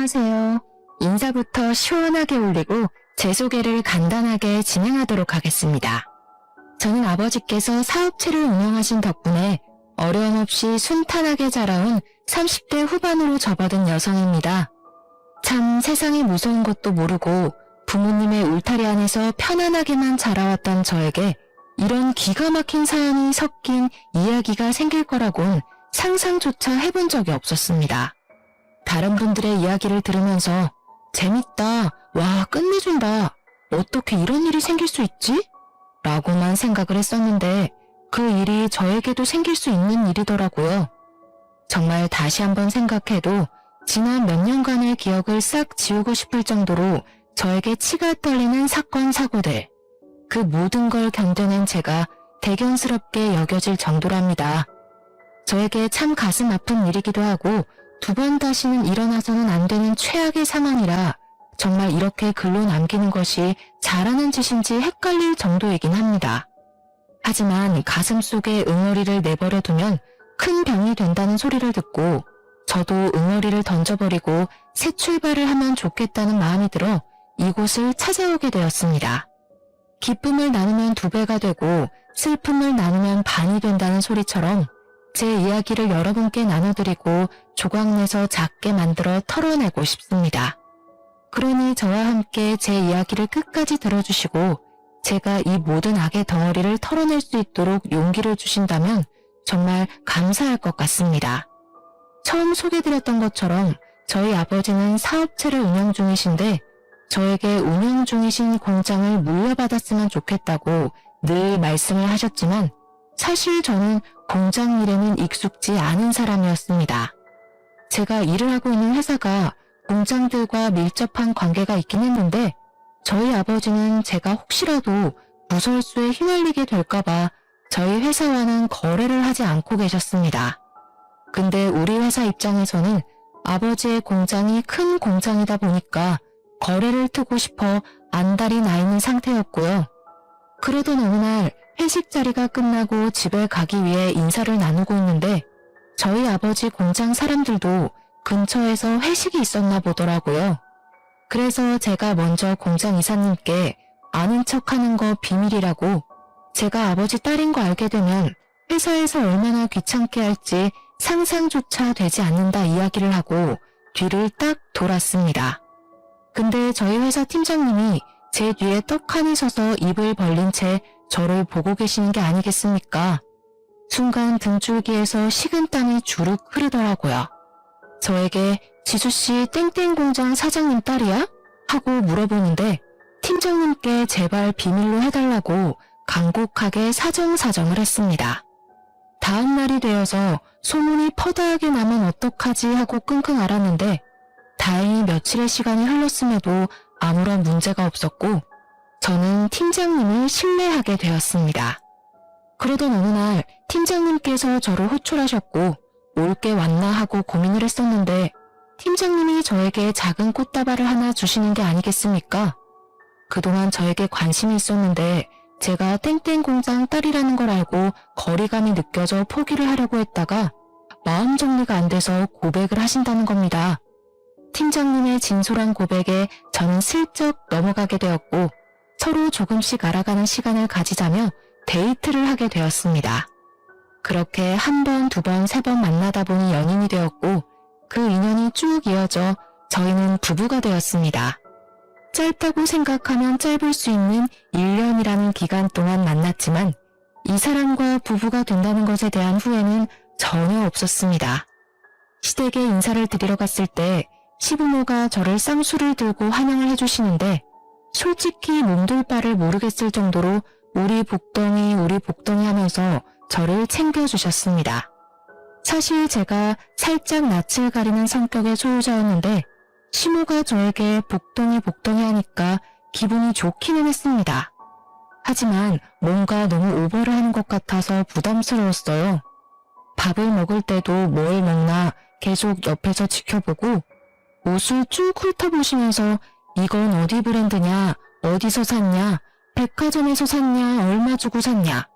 안녕하세요. 인사부터 시원하게 올리고 제 소개를 간단하게 진행하도록 하겠습니다. 저는 아버지께서 사업체를 운영하신 덕분에 어려움 없이 순탄하게 자라온 30대 후반으로 접어든 여성입니다. 참 세상이 무서운 것도 모르고 부모님의 울타리 안에서 편안하게만 자라왔던 저에게 이런 기가 막힌 사연이 섞인 이야기가 생길 거라곤 상상조차 해본 적이 없었습니다. 다른 분들의 이야기를 들으면서 재밌다, 와 끝내준다, 어떻게 이런 일이 생길 수 있지? 라고만 생각을 했었는데 그 일이 저에게도 생길 수 있는 일이더라고요. 정말 다시 한번 생각해도 지난 몇 년간의 기억을 싹 지우고 싶을 정도로 저에게 치가 떨리는 사건, 사고들, 그 모든 걸 견뎌낸 제가 대견스럽게 여겨질 정도랍니다. 저에게 참 가슴 아픈 일이기도 하고 두 번 다시는 일어나서는 안 되는 최악의 상황이라 정말 이렇게 글로 남기는 것이 잘하는 짓인지 헷갈릴 정도이긴 합니다. 하지만 가슴속에 응어리를 내버려 두면 큰 병이 된다는 소리를 듣고 저도 응어리를 던져버리고 새 출발을 하면 좋겠다는 마음이 들어 이곳을 찾아오게 되었습니다. 기쁨을 나누면 2배가 되고 슬픔을 나누면 반이 된다는 소리처럼 제 이야기를 여러분께 나눠드리고 조각내서 작게 만들어 털어내고 싶습니다. 그러니 저와 함께 제 이야기를 끝까지 들어주시고 제가 이 모든 악의 덩어리를 털어낼 수 있도록 용기를 주신다면 정말 감사할 것 같습니다. 처음 소개드렸던 것처럼 저희 아버지는 사업체를 운영 중이신데 저에게 운영 중이신 공장을 물려받았으면 좋겠다고 늘 말씀을 하셨지만 사실 저는 공장 일에는 익숙지 않은 사람이었습니다. 제가 일을 하고 있는 회사가 공장들과 밀접한 관계가 있긴 했는데 저희 아버지는 제가 혹시라도 구설수에 휘말리게 될까봐 저희 회사와는 거래를 하지 않고 계셨습니다. 근데 우리 회사 입장에서는 아버지의 공장이 큰 공장이다 보니까 거래를 트고 싶어 안달이 나 있는 상태였고요. 그러던 어느 날 회식 자리가 끝나고 집에 가기 위해 인사를 나누고 있는데 저희 아버지 공장 사람들도 근처에서 회식이 있었나 보더라고요. 그래서 제가 먼저 공장 이사님께 아는 척하는 거 비밀이라고 제가 아버지 딸인 거 알게 되면 회사에서 얼마나 귀찮게 할지 상상조차 되지 않는다 이야기를 하고 뒤를 딱 돌았습니다. 근데 저희 회사 팀장님이 제 뒤에 떡하니 서서 입을 벌린 채 저를 보고 계시는 게 아니겠습니까? 순간 등줄기에서 식은땀이 주룩 흐르더라고요. 저에게 지수씨 땡땡 공장 사장님 딸이야? 하고 물어보는데 팀장님께 제발 비밀로 해달라고 간곡하게 사정사정을 했습니다. 다음 날이 되어서 소문이 퍼다하게 나면 어떡하지 하고 끙끙 앓았는데 다행히 며칠의 시간이 흘렀음에도 아무런 문제가 없었고 저는 팀장님을 신뢰하게 되었습니다. 그러던 어느 날 팀장님께서 저를 호출하셨고 올 게 왔나 하고 고민을 했었는데 팀장님이 저에게 작은 꽃다발을 하나 주시는 게 아니겠습니까? 그동안 저에게 관심이 있었는데 제가 땡땡 공장 딸이라는 걸 알고 거리감이 느껴져 포기를 하려고 했다가 마음 정리가 안 돼서 고백을 하신다는 겁니다. 팀장님의 진솔한 고백에 저는 슬쩍 넘어가게 되었고 서로 조금씩 알아가는 시간을 가지자며 데이트를 하게 되었습니다. 그렇게 한 번, 2번, 3번 만나다 보니 연인이 되었고 그 인연이 쭉 이어져 저희는 부부가 되었습니다. 짧다고 생각하면 짧을 수 있는 1년이라는 기간 동안 만났지만 이 사람과 부부가 된다는 것에 대한 후회는 전혀 없었습니다. 시댁에 인사를 드리러 갔을 때 시부모가 저를 쌍수를 들고 환영을 해주시는데 솔직히 몸둘 바를 모르겠을 정도로 우리 복덩이 하면서 저를 챙겨주셨습니다. 사실 제가 살짝 낯을 가리는 성격의 소유자였는데 시모가 저에게 복덩이 하니까 기분이 좋기는 했습니다. 하지만 뭔가 너무 오버를 하는 것 같아서 부담스러웠어요. 밥을 먹을 때도 뭘 먹나 계속 옆에서 지켜보고 옷을 쭉 훑어보시면서 이건 어디 브랜드냐, 어디서 샀냐, 백화점에서 샀냐, 얼마 주고 샀냐.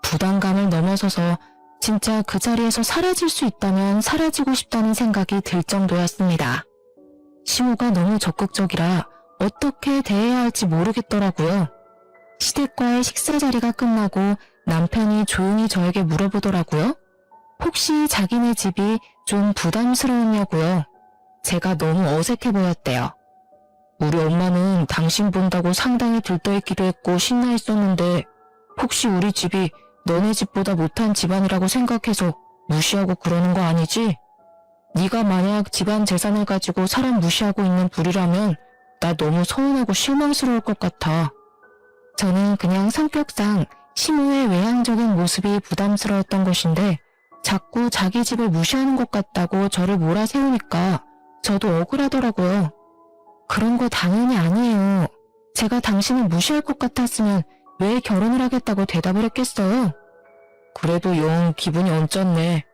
부담감을 넘어서서 진짜 그 자리에서 사라질 수 있다면 사라지고 싶다는 생각이 들 정도였습니다. 시모가 너무 적극적이라 어떻게 대해야 할지 모르겠더라고요. 시댁과의 식사 자리가 끝나고 남편이 조용히 저에게 물어보더라고요. 혹시 자기네 집이 좀 부담스러웠냐고요. 제가 너무 어색해 보였대요. 우리 엄마는 당신 본다고 상당히 들떠있기도 했고 신나 있었는데 혹시 우리 집이 너네 집보다 못한 집안이라고 생각해서 무시하고 그러는 거 아니지? 네가 만약 집안 재산을 가지고 사람 무시하고 있는 부류라면 나 너무 서운하고 실망스러울 것 같아. 저는 그냥 성격상 시모의 외향적인 모습이 부담스러웠던 것인데 자꾸 자기 집을 무시하는 것 같다고 저를 몰아세우니까 저도 억울하더라고요. 그런 거 당연히 아니에요. 제가 당신을 무시할 것 같았으면 왜 결혼을 하겠다고 대답을 했겠어요? 그래도 영 기분이 언짢네.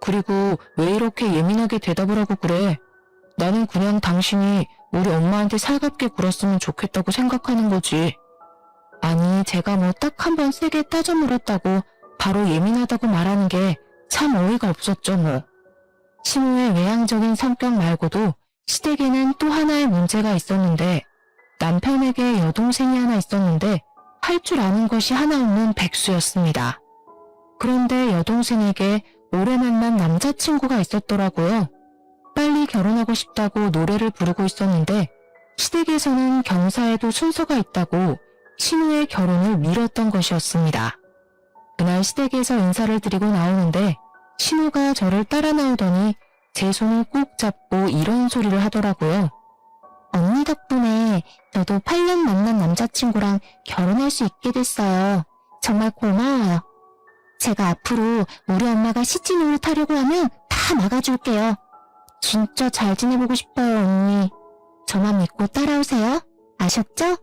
그리고 왜 이렇게 예민하게 대답을 하고 그래? 나는 그냥 당신이 우리 엄마한테 살갑게 굴었으면 좋겠다고 생각하는 거지. 아니, 제가 뭐 딱 한 번 세게 따져 물었다고 바로 예민하다고 말하는 게 참 어이가 없었죠 뭐. 시모의 외향적인 성격 말고도 시댁에는 또 하나의 문제가 있었는데 남편에게 여동생이 하나 있었는데 할 줄 아는 것이 하나 없는 백수였습니다. 그런데 여동생에게 오래 만난 남자친구가 있었더라고요. 빨리 결혼하고 싶다고 노래를 부르고 있었는데 시댁에서는 경사에도 순서가 있다고 신우의 결혼을 미뤘던 것이었습니다. 그날 시댁에서 인사를 드리고 나오는데 신우가 저를 따라 나오더니 제 손을 꼭 잡고 이런 소리를 하더라고요. 언니 덕분에 저도 8년 만난 남자친구랑 결혼할 수 있게 됐어요. 정말 고마워요. 제가 앞으로 우리 엄마가 시치 노릇 하려고 하면 다 막아줄게요. 진짜 잘 지내보고 싶어요, 언니. 저만 믿고 따라오세요. 아셨죠?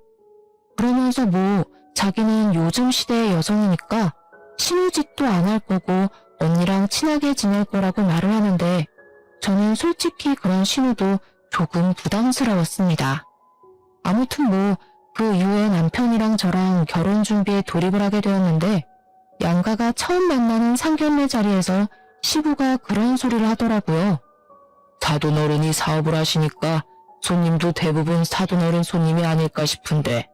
그러면서 뭐 자기는 요즘 시대의 여성이니까 신우짓도 안 할 거고 언니랑 친하게 지낼 거라고 말을 하는데 저는 솔직히 그런 신우도 조금 부담스러웠습니다. 아무튼 뭐 그 이후에 남편이랑 저랑 결혼 준비에 돌입을 하게 되었는데 양가가 처음 만나는 상견례 자리에서 시부가 그런 소리를 하더라고요. 사돈어른이 사업을 하시니까 손님도 대부분 사돈어른 손님이 아닐까 싶은데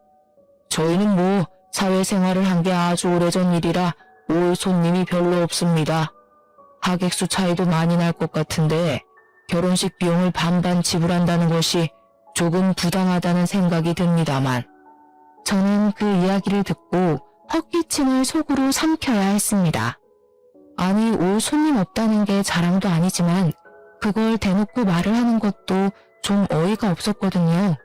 저희는 뭐 사회생활을 한 게 아주 오래전 일이라 올 손님이 별로 없습니다. 하객수 차이도 많이 날 것 같은데 결혼식 비용을 반반 지불한다는 것이 조금 부당하다는 생각이 듭니다만 저는 그 이야기를 듣고 헛기침을 속으로 삼켜야 했습니다. 아니 올 손님 없다는 게 자랑도 아니지만 그걸 대놓고 말을 하는 것도 좀 어이가 없었거든요.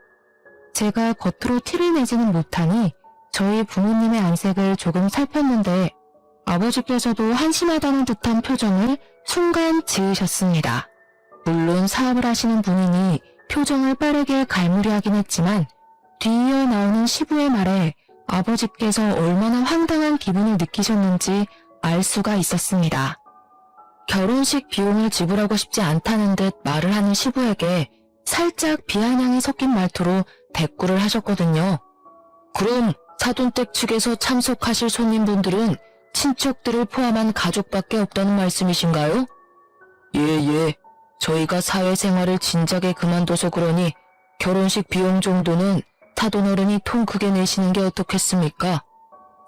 제가 겉으로 티를 내지는 못하니 저희 부모님의 안색을 조금 살폈는데 아버지께서도 한심하다는 듯한 표정을 순간 지으셨습니다. 물론 사업을 하시는 분이니 표정을 빠르게 갈무리하긴 했지만 뒤이어 나오는 시부의 말에 아버지께서 얼마나 황당한 기분을 느끼셨는지 알 수가 있었습니다. 결혼식 비용을 지불하고 싶지 않다는 듯 말을 하는 시부에게 살짝 비아냥이 섞인 말투로 대꾸를 하셨거든요. 그럼 사돈댁 측에서 참석하실 손님분들은 친척들을 포함한 가족밖에 없다는 말씀이신가요? 예. 저희가 사회생활을 진작에 그만둬서 그러니 결혼식 비용 정도는 사돈어른이 통 크게 내시는 게 어떻겠습니까?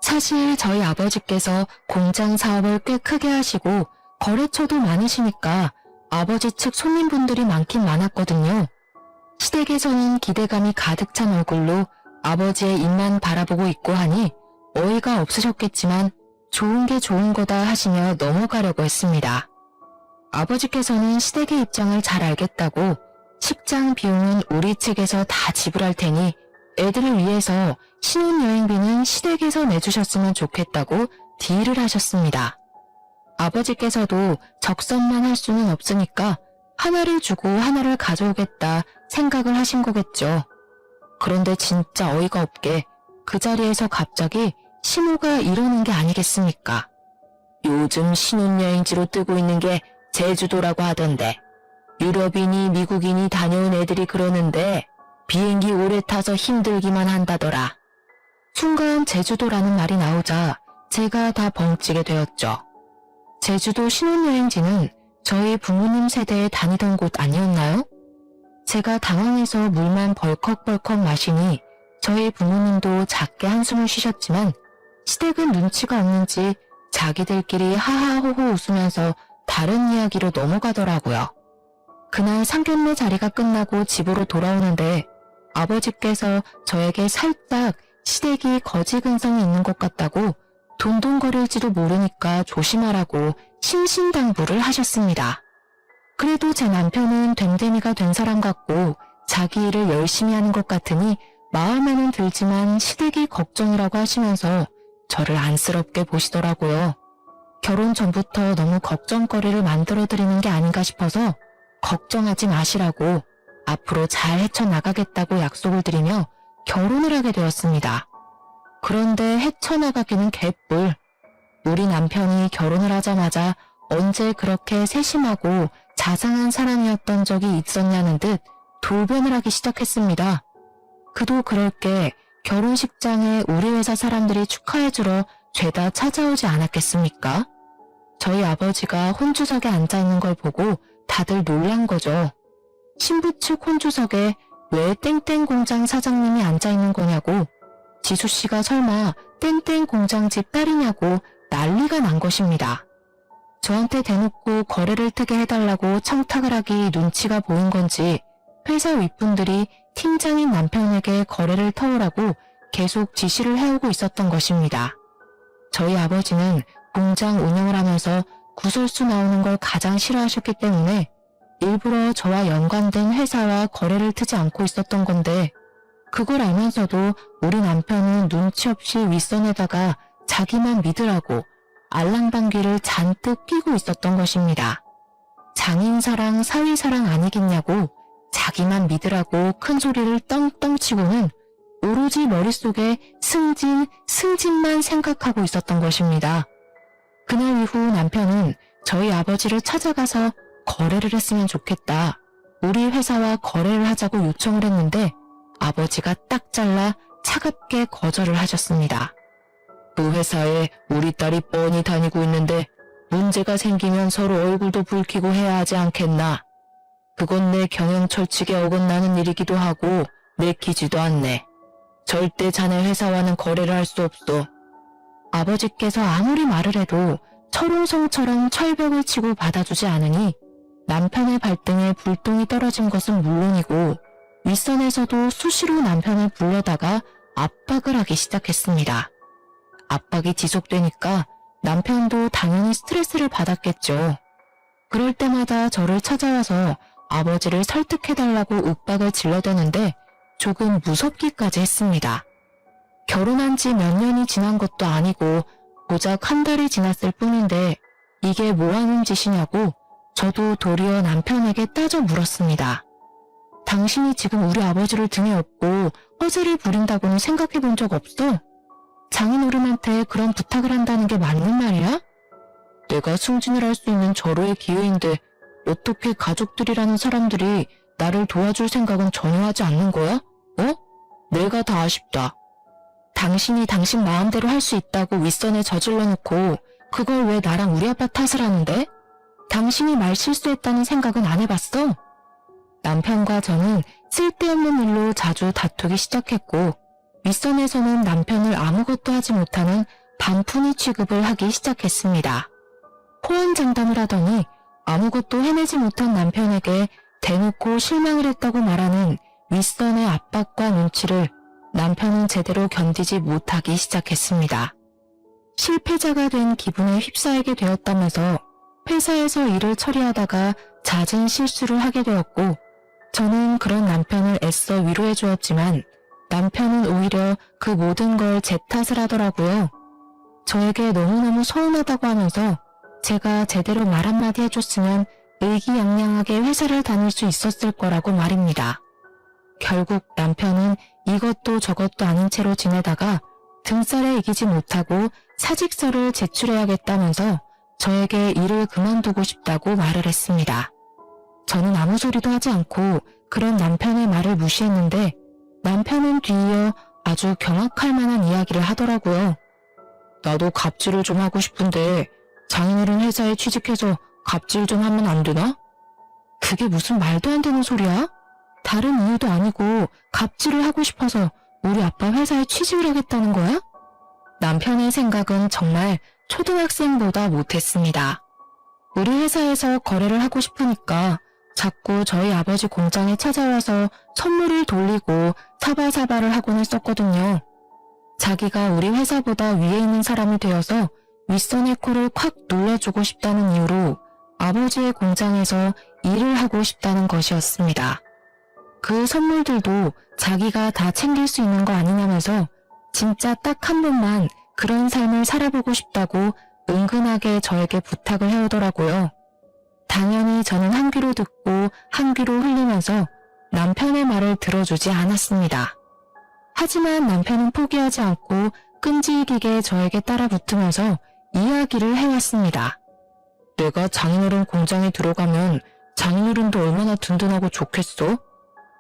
사실 저희 아버지께서 공장 사업을 꽤 크게 하시고 거래처도 많으시니까 아버지 측 손님분들이 많긴 많았거든요. 시댁에서는 기대감이 가득 찬 얼굴로 아버지의 입만 바라보고 있고 하니 어이가 없으셨겠지만 좋은 게 좋은 거다 하시며 넘어가려고 했습니다. 아버지께서는 시댁의 입장을 잘 알겠다고 식장 비용은 우리 측에서 다 지불할 테니 애들을 위해서 신혼여행비는 시댁에서 내주셨으면 좋겠다고 딜을 하셨습니다. 아버지께서도 적선만 할 수는 없으니까 하나를 주고 하나를 가져오겠다 생각을 하신 거겠죠. 그런데 진짜 어이가 없게 그 자리에서 갑자기 시모가 이러는 게 아니겠습니까? 요즘 신혼여행지로 뜨고 있는 게 제주도라고 하던데 유럽인이 미국인이 다녀온 애들이 그러는데 비행기 오래 타서 힘들기만 한다더라. 순간 제주도라는 말이 나오자 제가 다 벙찌게 되었죠. 제주도 신혼여행지는 저희 부모님 세대에 다니던 곳 아니었나요? 제가 당황해서 물만 벌컥벌컥 마시니 저희 부모님도 작게 한숨을 쉬셨지만 시댁은 눈치가 없는지 자기들끼리 하하호호 웃으면서 다른 이야기로 넘어가더라고요. 그날 상견례 자리가 끝나고 집으로 돌아오는데 아버지께서 저에게 살짝 시댁이 거지 근성이 있는 것 같다고 돈돈거릴지도 모르니까 조심하라고 신신당부를 하셨습니다. 그래도 제 남편은 됨됨이가 된 사람 같고 자기 일을 열심히 하는 것 같으니 마음에는 들지만 시댁이 걱정이라고 하시면서 저를 안쓰럽게 보시더라고요. 결혼 전부터 너무 걱정거리를 만들어드리는 게 아닌가 싶어서 걱정하지 마시라고 앞으로 잘 헤쳐나가겠다고 약속을 드리며 결혼을 하게 되었습니다. 그런데 헤쳐나가기는 개뿔. 우리 남편이 결혼을 하자마자 언제 그렇게 세심하고 자상한 사람이었던 적이 있었냐는 듯 돌변을 하기 시작했습니다. 그도 그럴 게 결혼식장에 우리 회사 사람들이 축하해주러 죄다 찾아오지 않았겠습니까? 저희 아버지가 혼주석에 앉아있는 걸 보고 다들 놀란 거죠. 신부 측 혼주석에 왜 땡땡 공장 사장님이 앉아있는 거냐고, 지수씨가 설마 땡땡 공장집 딸이냐고 난리가 난 것입니다. 저한테 대놓고 거래를 트게 해달라고 청탁을 하기 눈치가 보인 건지 회사 윗분들이 팀장인 남편에게 거래를 터우라고 계속 지시를 해오고 있었던 것입니다. 저희 아버지는 공장 운영을 하면서 구설수 나오는 걸 가장 싫어하셨기 때문에 일부러 저와 연관된 회사와 거래를 트지 않고 있었던 건데, 그걸 알면서도 우리 남편은 눈치 없이 윗선에다가 자기만 믿으라고 알랑방귀를 잔뜩 끼고 있었던 것입니다. 장인사랑 사위사랑 아니겠냐고 자기만 믿으라고 큰 소리를 떵떵 치고는 오로지 머릿속에 승진만 생각하고 있었던 것입니다. 그날 이후 남편은 저희 아버지를 찾아가서 거래를 했으면 좋겠다, 우리 회사와 거래를 하자고 요청을 했는데 아버지가 딱 잘라 차갑게 거절을 하셨습니다. 그 회사에 우리 딸이 뻔히 다니고 있는데 문제가 생기면 서로 얼굴도 붉히고 해야 하지 않겠나. 그건 내 경영철칙에 어긋나는 일이기도 하고 내키지도 않네. 절대 자네 회사와는 거래를 할 수 없어. 아버지께서 아무리 말을 해도 철옹성처럼 철벽을 치고 받아주지 않으니 남편의 발등에 불똥이 떨어진 것은 물론이고 윗선에서도 수시로 남편을 불러다가 압박을 하기 시작했습니다. 압박이 지속되니까 남편도 당연히 스트레스를 받았겠죠. 그럴 때마다 저를 찾아와서 아버지를 설득해달라고 윽박을 질러대는데 조금 무섭기까지 했습니다. 결혼한 지 몇 년이 지난 것도 아니고 고작 한 달이 지났을 뿐인데 이게 뭐하는 짓이냐고 저도 도리어 남편에게 따져 물었습니다. 당신이 지금 우리 아버지를 등에 업고 허세를 부린다고는 생각해 본 적 없어? 장인어른한테 그런 부탁을 한다는 게 맞는 말이야? 내가 승진을 할 수 있는 절호의 기회인데 어떻게 가족들이라는 사람들이 나를 도와줄 생각은 전혀 하지 않는 거야? 어? 내가 다 아쉽다. 당신이 당신 마음대로 할 수 있다고 윗선에 저질러 놓고 그걸 왜 나랑 우리 아빠 탓을 하는데? 당신이 말 실수했다는 생각은 안 해봤어? 남편과 저는 쓸데없는 일로 자주 다투기 시작했고 윗선에서는 남편을 아무것도 하지 못하는 반푼이 취급을 하기 시작했습니다. 호언장담을 하더니 아무것도 해내지 못한 남편에게 대놓고 실망을 했다고 말하는 윗선의 압박과 눈치를 남편은 제대로 견디지 못하기 시작했습니다. 실패자가 된 기분에 휩싸이게 되었다면서 회사에서 일을 처리하다가 잦은 실수를 하게 되었고 저는 그런 남편을 애써 위로해 주었지만 남편은 오히려 그 모든 걸 제 탓을 하더라고요. 저에게 너무너무 서운하다고 하면서 제가 제대로 말 한마디 해줬으면 의기양양하게 회사를 다닐 수 있었을 거라고 말입니다. 결국 남편은 이것도 저것도 아닌 채로 지내다가 등살에 이기지 못하고 사직서를 제출해야겠다면서 저에게 일을 그만두고 싶다고 말을 했습니다. 저는 아무 소리도 하지 않고 그런 남편의 말을 무시했는데 남편은 뒤이어 아주 경악할 만한 이야기를 하더라고요. 나도 갑질을 좀 하고 싶은데 장인어른 회사에 취직해서 갑질 좀 하면 안 되나? 그게 무슨 말도 안 되는 소리야? 다른 이유도 아니고 갑질을 하고 싶어서 우리 아빠 회사에 취직을 하겠다는 거야? 남편의 생각은 정말 초등학생보다 못했습니다. 우리 회사에서 거래를 하고 싶으니까 자꾸 저희 아버지 공장에 찾아와서 선물을 돌리고 사발사발을 하곤 했었거든요. 자기가 우리 회사보다 위에 있는 사람이 되어서 윗선의 코를 콱 눌러주고 싶다는 이유로 아버지의 공장에서 일을 하고 싶다는 것이었습니다. 그 선물들도 자기가 다 챙길 수 있는 거 아니냐면서 진짜 딱 한 번만 그런 삶을 살아보고 싶다고 은근하게 저에게 부탁을 해오더라고요. 당연히 저는 한 귀로 듣고 한 귀로 흘리면서 남편의 말을 들어주지 않았습니다. 하지만 남편은 포기하지 않고 끈질기게 저에게 따라붙으면서 이야기를 해왔습니다. 내가 장인어른 공장에 들어가면 장인어른도 얼마나 든든하고 좋겠어?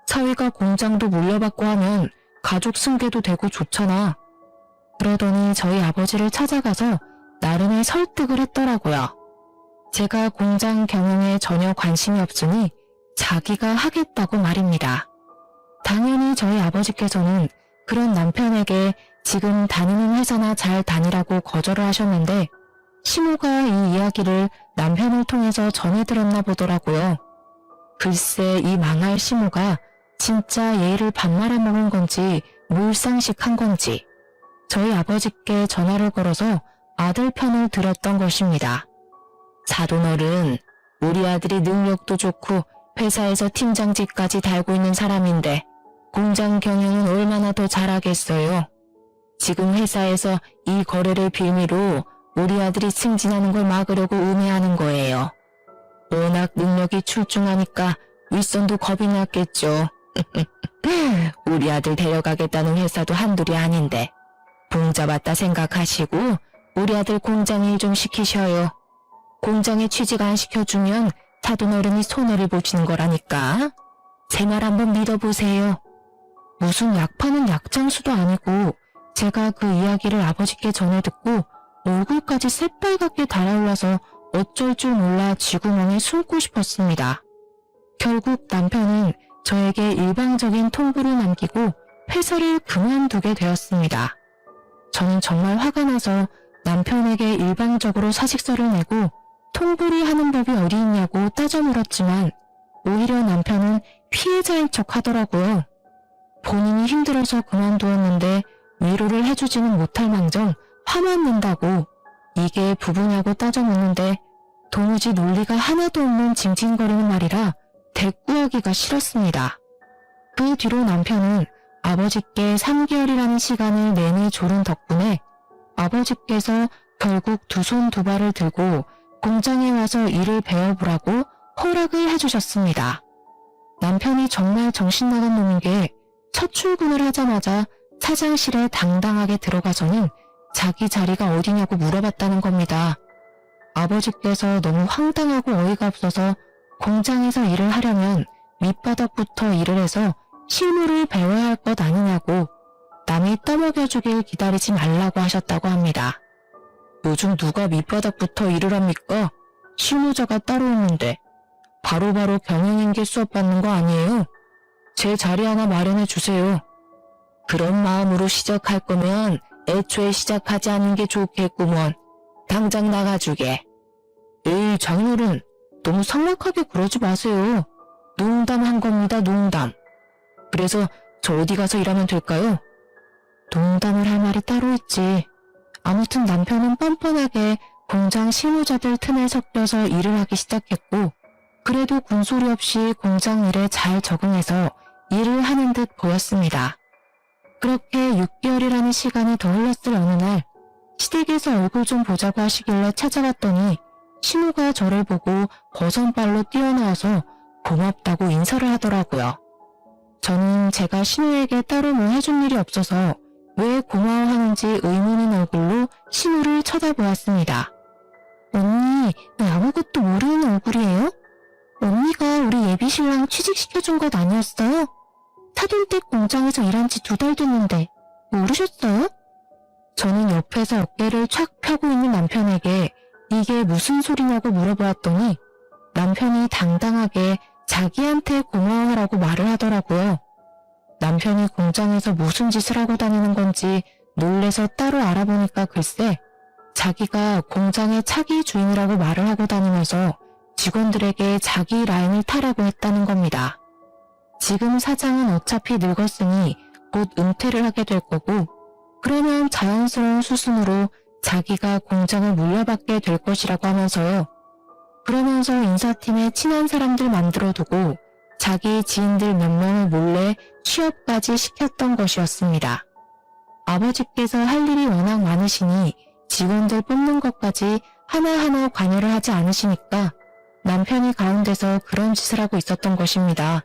사위가 공장도 물려받고 하면 가족 승계도 되고 좋잖아. 그러더니 저희 아버지를 찾아가서 나름의 설득을 했더라고요. 제가 공장 경영에 전혀 관심이 없으니 자기가 하겠다고 말입니다. 당연히 저희 아버지께서는 그런 남편에게 지금 다니는 회사나 잘 다니라고 거절을 하셨는데 시모가 이 이야기를 남편을 통해서 전해 들었나 보더라고요. 글쎄 이 망할 시모가 진짜 예의를 밥 말아먹은 건지 몰상식한 건지 저희 아버지께 전화를 걸어서 아들 편을 들었던 것입니다. 사돈어른, 우리 아들이 능력도 좋고 회사에서 팀장직까지 달고 있는 사람인데 공장 경영은 얼마나 더 잘하겠어요. 지금 회사에서 이 거래를 빌미로 우리 아들이 승진하는 걸 막으려고 음해하는 거예요. 워낙 능력이 출중하니까 윗선도 겁이 났겠죠. 우리 아들 데려가겠다는 회사도 한둘이 아닌데 봉잡았다 생각하시고 우리 아들 공장 일 좀 시키셔요. 공장에 취직 안 시켜주면 사돈어른이 손해를 보시는 거라니까. 제 말 한번 믿어보세요. 무슨 약 파는 약장수도 아니고 제가 그 이야기를 아버지께 전해 듣고 얼굴까지 새빨갛게 달아올라서 어쩔 줄 몰라 쥐구멍에 숨고 싶었습니다. 결국 남편은 저에게 일방적인 통보를 남기고 회사를 그만두게 되었습니다. 저는 정말 화가 나서 남편에게 일방적으로 사직서를 내고 통보를 하는 법이 어디 있냐고 따져 물었지만 오히려 남편은 피해자인 척 하더라고요. 본인이 힘들어서 그만두었는데 위로를 해주지는 못할 망정 화만 낸다고 이게 부부냐고 따져 묻는데 도무지 논리가 하나도 없는 징징거리는 말이라 대꾸하기가 싫었습니다. 그 뒤로 남편은 아버지께 3개월이라는 시간을 내내 조른 덕분에 아버지께서 결국 두 손 두 발을 들고 공장에 와서 일을 배워보라고 허락을 해주셨습니다. 남편이 정말 정신나간 놈인 게 첫 출근을 하자마자 사장실에 당당하게 들어가서는 자기 자리가 어디냐고 물어봤다는 겁니다. 아버지께서 너무 황당하고 어이가 없어서 공장에서 일을 하려면 밑바닥부터 일을 해서 실무를 배워야 할 것 아니냐고 남이 떠먹여주길 기다리지 말라고 하셨다고 합니다. 요즘 누가 밑바닥부터 일을 합니까? 실무자가 따로 있는데 바로바로 경영인계 수업 받는 거 아니에요? 제 자리 하나 마련해 주세요. 그런 마음으로 시작할 거면 애초에 시작하지 않는 게 좋겠구먼. 당장 나가주게. 에이 장인어른 너무 삭막하게 그러지 마세요. 농담한 겁니다 농담. 그래서 저 어디 가서 일하면 될까요? 농담을 할 말이 따로 있지. 아무튼 남편은 뻔뻔하게 공장 실무자들 틈에 섞여서 일을 하기 시작했고 그래도 군소리 없이 공장 일에 잘 적응해서 일을 하는 듯 보였습니다. 그렇게 6개월이라는 시간이 더 흘렀을 어느 날 시댁에서 얼굴 좀 보자고 하시길래 찾아갔더니 신우가 저를 보고 버선발로 뛰어나와서 고맙다고 인사를 하더라고요. 저는 제가 신우에게 따로 뭐 해준 일이 없어서 왜 고마워하는지 의문인 얼굴로 신우를 쳐다보았습니다. 언니, 왜 아무것도 모르는 얼굴이에요? 언니가 우리 예비신랑 취직시켜준 것 아니었어요? 사돈댁 공장에서 일한 지 2달 됐는데 모르셨어요? 저는 옆에서 어깨를 촥 펴고 있는 남편에게 이게 무슨 소리냐고 물어보았더니 남편이 당당하게 자기한테 고마워하라고 말을 하더라고요. 남편이 공장에서 무슨 짓을 하고 다니는 건지 놀래서 따로 알아보니까 글쎄 자기가 공장의 차기 주인이라고 말을 하고 다니면서 직원들에게 자기 라인을 타라고 했다는 겁니다. 지금 사장은 어차피 늙었으니 곧 은퇴를 하게 될 거고 그러면 자연스러운 수순으로 자기가 공장을 물려받게 될 것이라고 하면서요. 그러면서 인사팀에 친한 사람들 만들어두고 자기 지인들 몇 명을 몰래 취업까지 시켰던 것이었습니다. 아버지께서 할 일이 워낙 많으시니 직원들 뽑는 것까지 하나하나 관여를 하지 않으시니까 남편이 가운데서 그런 짓을 하고 있었던 것입니다.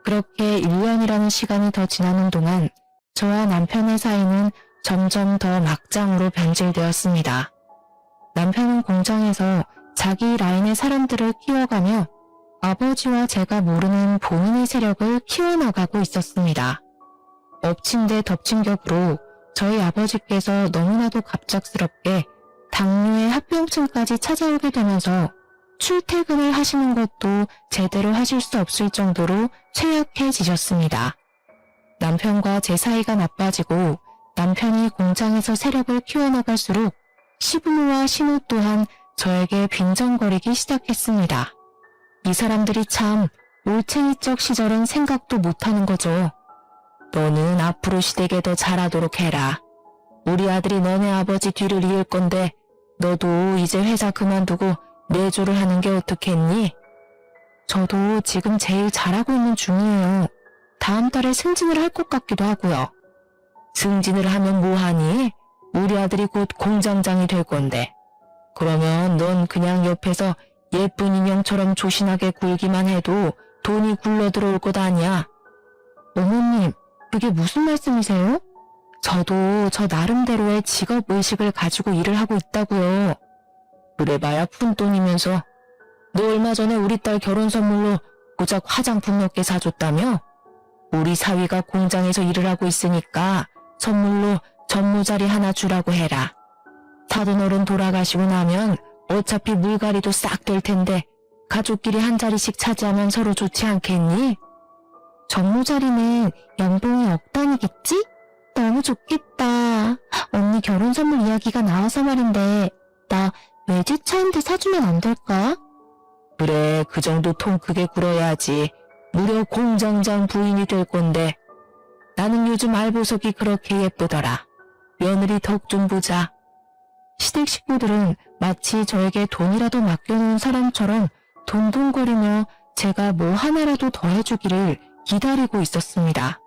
그렇게 1년이라는 시간이 더 지나는 동안 저와 남편의 사이는 점점 더 막장으로 변질되었습니다. 남편은 공장에서 자기 라인의 사람들을 키워가며 아버지와 제가 모르는 본인의 세력을 키워나가고 있었습니다. 엎친 데 덮친 격으로 저희 아버지께서 너무나도 갑작스럽게 당뇨의 합병증까지 찾아오게 되면서 출퇴근을 하시는 것도 제대로 하실 수 없을 정도로 쇠약해지셨습니다. 남편과 제 사이가 나빠지고 남편이 공장에서 세력을 키워나갈수록 시부모와 신우 또한 저에게 빈정거리기 시작했습니다. 이 사람들이 참 올챙이적 시절은 생각도 못하는 거죠. 너는 앞으로 시댁에 더 잘하도록 해라. 우리 아들이 너네 아버지 뒤를 이을 건데 너도 이제 회사 그만두고 내조를 하는 게 어떻겠니? 저도 지금 제일 잘하고 있는 중이에요. 다음 달에 승진을 할 것 같기도 하고요. 승진을 하면 뭐하니? 우리 아들이 곧 공장장이 될 건데. 그러면 넌 그냥 옆에서 예쁜 인형처럼 조신하게 굴기만 해도 돈이 굴러 들어올 것 아니야. 어머님, 그게 무슨 말씀이세요? 저도 저 나름대로의 직업의식을 가지고 일을 하고 있다고요. 그래봐야 푼돈이면서 너 얼마 전에 우리 딸 결혼 선물로 고작 화장품 몇 개 사줬다며? 우리 사위가 공장에서 일을 하고 있으니까 선물로 전모자리 하나 주라고 해라. 사돈 어른 돌아가시고 나면 어차피 물갈이도 싹 될 텐데 가족끼리 한 자리씩 차지하면 서로 좋지 않겠니? 전모자리는 연봉이 억 단위겠지? 너무 좋겠다. 언니 결혼 선물 이야기가 나와서 말인데 나 외제차 한 대 사주면 안 될까? 그래, 그 정도 통 크게 굴어야지. 무려 공장장 부인이 될 건데. 나는 요즘 알보석이 그렇게 예쁘더라. 며느리 덕 좀 보자. 시댁 식구들은 마치 저에게 돈이라도 맡겨놓은 사람처럼 동동거리며 제가 뭐 하나라도 더 해주기를 기다리고 있었습니다.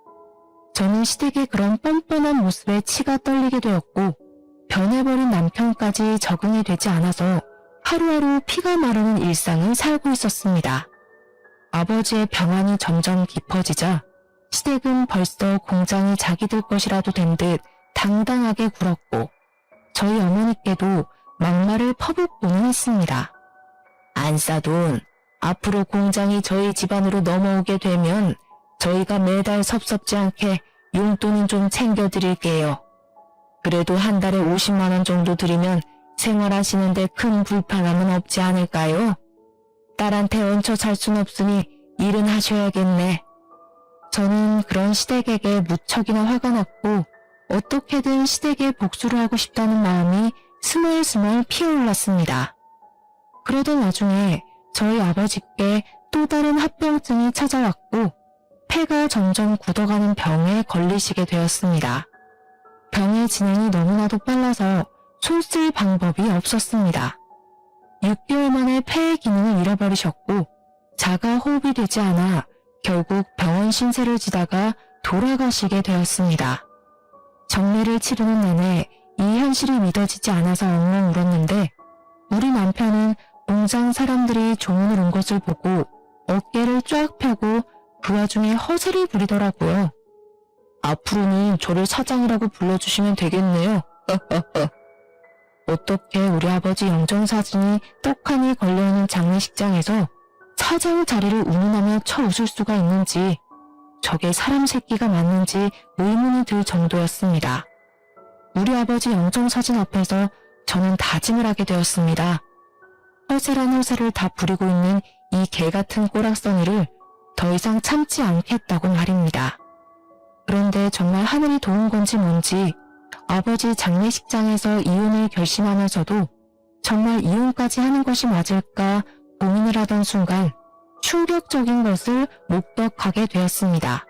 저는 시댁의 그런 뻔뻔한 모습에 치가 떨리게 되었고 변해버린 남편까지 적응이 되지 않아서 하루하루 피가 마르는 일상을 살고 있었습니다. 아버지의 병환이 점점 깊어지자 시댁은 벌써 공장이 자기들 것이라도 된 듯 당당하게 굴었고 저희 어머니께도 막말을 퍼붓고는 했습니다. 안싸돈, 앞으로 공장이 저희 집안으로 넘어오게 되면 저희가 매달 섭섭지 않게 용돈은 좀 챙겨드릴게요. 그래도 한 달에 50만 원 정도 드리면 생활하시는데 큰 불편함은 없지 않을까요? 딸한테 얹혀 살 순 없으니 일은 하셔야겠네. 저는 그런 시댁에게 무척이나 화가 났고 어떻게든 시댁에 복수를 하고 싶다는 마음이 스멀스멀 피어올랐습니다. 그러던 와중에 저희 아버지께 또 다른 합병증이 찾아왔고 폐가 점점 굳어가는 병에 걸리시게 되었습니다. 병의 진행이 너무나도 빨라서 손 쓸 방법이 없었습니다. 6개월 만에 폐의 기능을 잃어버리셨고 자가 호흡이 되지 않아 결국 병원 신세를 지다가 돌아가시게 되었습니다. 정례를 치르는 내내 이 현실이 믿어지지 않아서 엉엉 울었는데 우리 남편은 공장 사람들이 조문을 온 것을 보고 어깨를 쫙 펴고 그 와중에 허세를 부리더라고요. 앞으로는 저를 사장이라고 불러주시면 되겠네요. 어떻게 우리 아버지 영정사진이 떡하니 걸려있는 장례식장에서 사장 자리를 운운하며 쳐웃을 수가 있는지 저게 사람 새끼가 맞는지 의문이 들 정도였습니다. 우리 아버지 영정사진 앞에서 저는 다짐을 하게 되었습니다. 허세란 허세를 다 부리고 있는 이 개같은 꼬락서니를 더 이상 참지 않겠다고 말입니다. 그런데 정말 하늘이 도운 건지 뭔지 아버지 장례식장에서 이혼을 결심하면서도 정말 이혼까지 하는 것이 맞을까 고민을 하던 순간 충격적인 것을 목격하게 되었습니다.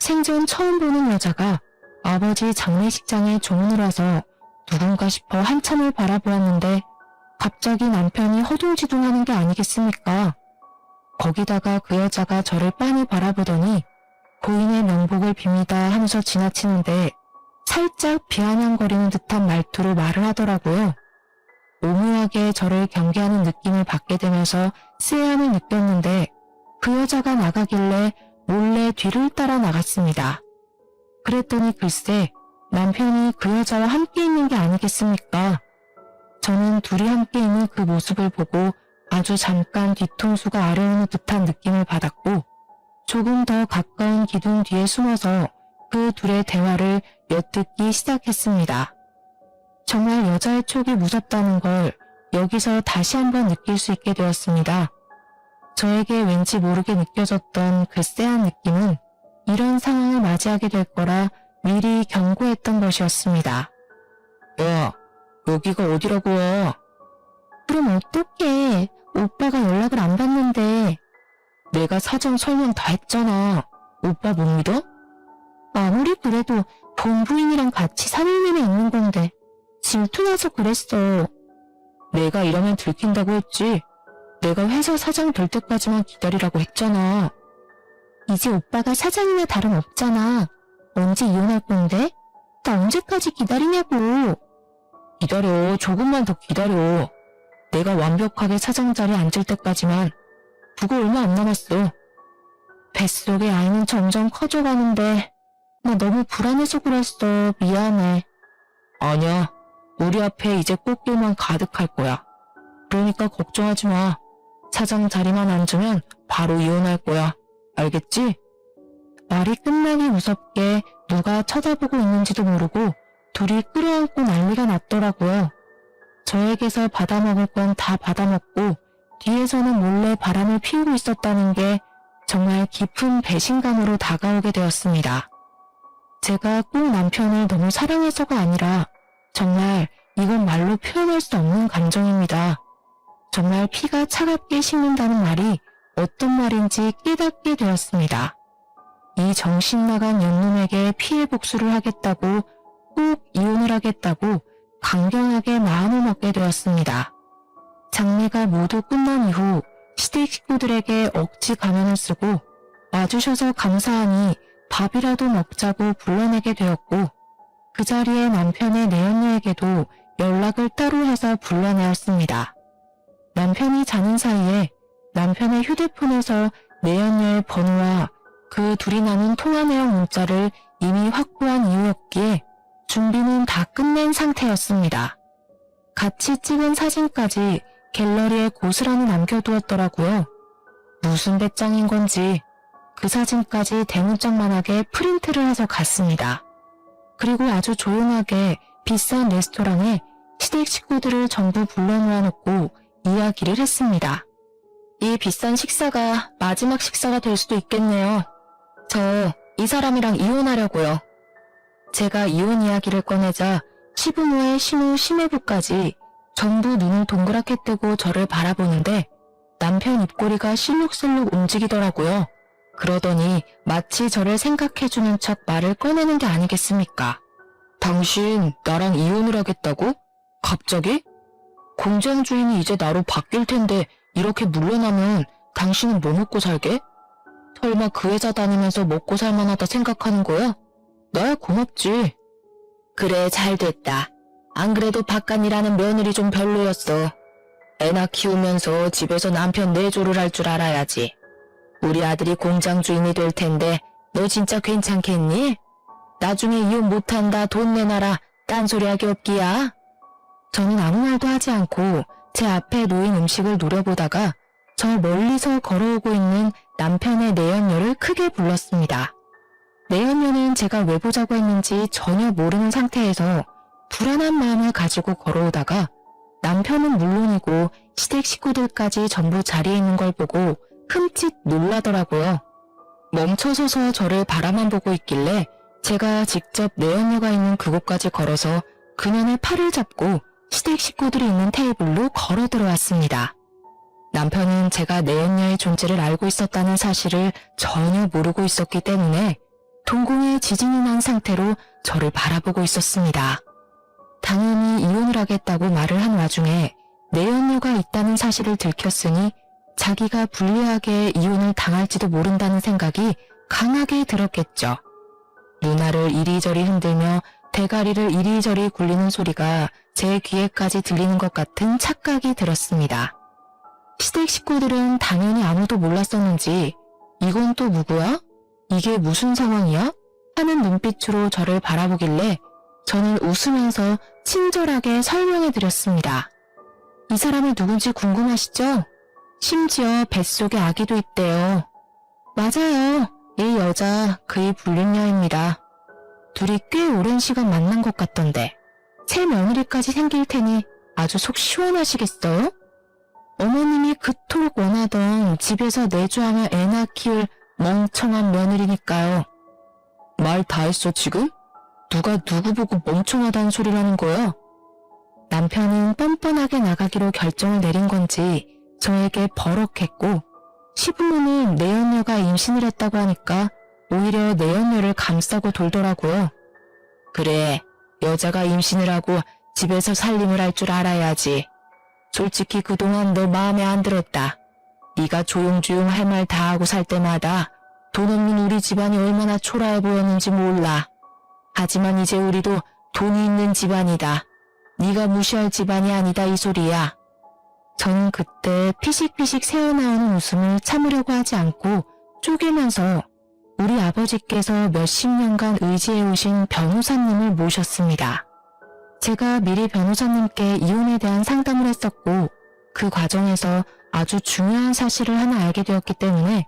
생전 처음 보는 여자가 아버지 장례식장에 조문을 와서 누군가 싶어 한참을 바라보았는데 갑자기 남편이 허둥지둥하는 게 아니겠습니까? 거기다가 그 여자가 저를 빤히 바라보더니 고인의 명복을 빕니다 하면서 지나치는데 살짝 비아냥거리는 듯한 말투로 말을 하더라고요. 오묘하게 저를 경계하는 느낌을 받게 되면서 쎄함을 느꼈는데 그 여자가 나가길래 몰래 뒤를 따라 나갔습니다. 그랬더니 글쎄 남편이 그 여자와 함께 있는 게 아니겠습니까? 저는 둘이 함께 있는 그 모습을 보고 아주 잠깐 뒤통수가 아려오는 듯한 느낌을 받았고 조금 더 가까운 기둥 뒤에 숨어서 그 둘의 대화를 엿듣기 시작했습니다. 정말 여자의 촉이 무섭다는 걸 여기서 다시 한번 느낄 수 있게 되었습니다. 저에게 왠지 모르게 느껴졌던 그 쎄한 느낌은 이런 상황을 맞이하게 될 거라 미리 경고했던 것이었습니다. 야, 여기가 어디라고 와? 그럼 어떡해? 오빠가 연락을 안 받는데. 내가 사정 설명 다 했잖아. 오빠 못 믿어? 아무리 그래도 본부인이랑 같이 3일 내내 있는 건데 질투나서 그랬어. 내가 이러면 들킨다고 했지. 내가 회사 사장 될 때까지만 기다리라고 했잖아. 이제 오빠가 사장이나 다름없잖아. 언제 이혼할 건데? 나 언제까지 기다리냐고. 기다려. 조금만 더 기다려. 내가 완벽하게 사장 자리에 앉을 때까지만. 그거 얼마 안 남았어. 뱃속의 아이는 점점 커져가는데 나 너무 불안해서 그랬어. 미안해. 아니야. 우리 앞에 이제 꽃길만 가득할 거야. 그러니까 걱정하지 마. 사장 자리만 앉으면 바로 이혼할 거야. 알겠지? 말이 끝나기 무섭게 누가 쳐다보고 있는지도 모르고 둘이 끌어안고 난리가 났더라고요. 저에게서 받아먹을 건 다 받아먹고 뒤에서는 몰래 바람을 피우고 있었다는 게 정말 깊은 배신감으로 다가오게 되었습니다. 제가 꼭 남편을 너무 사랑해서가 아니라 정말 이건 말로 표현할 수 없는 감정입니다. 정말 피가 차갑게 식는다는 말이 어떤 말인지 깨닫게 되었습니다. 이 정신나간 연놈에게 피해 복수를 하겠다고 꼭 이혼을 하겠다고 강경하게 마음을 먹게 되었습니다. 장례가 모두 끝난 이후 시댁 식구들에게 억지 가면을 쓰고 와주셔서 감사하니 밥이라도 먹자고 불러내게 되었고 그 자리에 남편의 내연녀에게도 연락을 따로 해서 불러내었습니다. 남편이 자는 사이에 남편의 휴대폰에서 내연녀의 번호와 그 둘이 나눈 통화 내용 문자를 이미 확보한 이유였기에 준비는 다 끝낸 상태였습니다. 같이 찍은 사진까지 갤러리에 고스란히 남겨두었더라고요. 무슨 배짱인 건지 그 사진까지 대문짝만하게 프린트를 해서 갔습니다. 그리고 아주 조용하게 비싼 레스토랑에 시댁 식구들을 전부 불러놓아 놓고 이야기를 했습니다. 이 비싼 식사가 마지막 식사가 될 수도 있겠네요. 저 이 사람이랑 이혼하려고요. 제가 이혼 이야기를 꺼내자 시부모의 신우 시매부까지 전부 눈을 동그랗게 뜨고 저를 바라보는데 남편 입꼬리가 실룩실룩 움직이더라고요. 그러더니 마치 저를 생각해주는 척 말을 꺼내는 게 아니겠습니까? 당신 나랑 이혼을 하겠다고? 갑자기? 공장 주인이 이제 나로 바뀔 텐데 이렇게 물러나면 당신은 뭐 먹고 살게? 설마 그 회사 다니면서 먹고 살만하다 생각하는 거야? 나야 고맙지. 그래 잘됐다. 안 그래도 바깥일하는 며느리 좀 별로였어. 애나 키우면서 집에서 남편 내조를 할 줄 알아야지. 우리 아들이 공장 주인이 될 텐데 너 진짜 괜찮겠니? 나중에 이혼 못한다 돈 내놔라 딴소리하기 없기야. 저는 아무 말도 하지 않고 제 앞에 놓인 음식을 노려보다가 저 멀리서 걸어오고 있는 남편의 내연녀를 크게 불렀습니다. 내연녀는 제가 왜 보자고 했는지 전혀 모르는 상태에서 불안한 마음을 가지고 걸어오다가 남편은 물론이고 시댁 식구들까지 전부 자리에 있는 걸 보고 흠칫 놀라더라고요. 멈춰서서 저를 바라만 보고 있길래 제가 직접 내연녀가 있는 그곳까지 걸어서 그녀의 팔을 잡고 시댁 식구들이 있는 테이블로 걸어 들어왔습니다. 남편은 제가 내연녀의 존재를 알고 있었다는 사실을 전혀 모르고 있었기 때문에 동공에 지진이 난 상태로 저를 바라보고 있었습니다. 당연히 이혼을 하겠다고 말을 한 와중에 내연녀가 있다는 사실을 들켰으니 자기가 불리하게 이혼을 당할지도 모른다는 생각이 강하게 들었겠죠. 누나를 이리저리 흔들며 대가리를 이리저리 굴리는 소리가 제 귀에까지 들리는 것 같은 착각이 들었습니다. 시댁 식구들은 당연히 아무도 몰랐었는지 이건 또 누구야? 이게 무슨 상황이야? 하는 눈빛으로 저를 바라보길래 저는 웃으면서 친절하게 설명해드렸습니다. 이 사람이 누군지 궁금하시죠? 심지어 뱃속에 아기도 있대요. 맞아요. 이 여자 그의 불륜녀입니다. 둘이 꽤 오랜 시간 만난 것 같던데 새 며느리까지 생길 테니 아주 속 시원하시겠어요? 어머님이 그토록 원하던 집에서 내조하며 애나 키울 멍청한 며느리니까요. 말 다 했어 지금? 누가 누구 보고 멍청하다는 소리를 하는 거야? 남편은 뻔뻔하게 나가기로 결정을 내린 건지 저에게 버럭했고 시부모는 내연녀가 임신을 했다고 하니까 오히려 내연녀를 감싸고 돌더라고요. 그래, 여자가 임신을 하고 집에서 살림을 할 줄 알아야지. 솔직히 그동안 너 마음에 안 들었다. 네가 조용조용 할 말 다 하고 살 때마다 돈 없는 우리 집안이 얼마나 초라해 보였는지 몰라. 하지만 이제 우리도 돈이 있는 집안이다. 네가 무시할 집안이 아니다 이 소리야. 저는 그때 피식피식 새어나오는 웃음을 참으려고 하지 않고 쪼개면서 우리 아버지께서 몇십 년간 의지해오신 변호사님을 모셨습니다. 제가 미리 변호사님께 이혼에 대한 상담을 했었고 그 과정에서 아주 중요한 사실을 하나 알게 되었기 때문에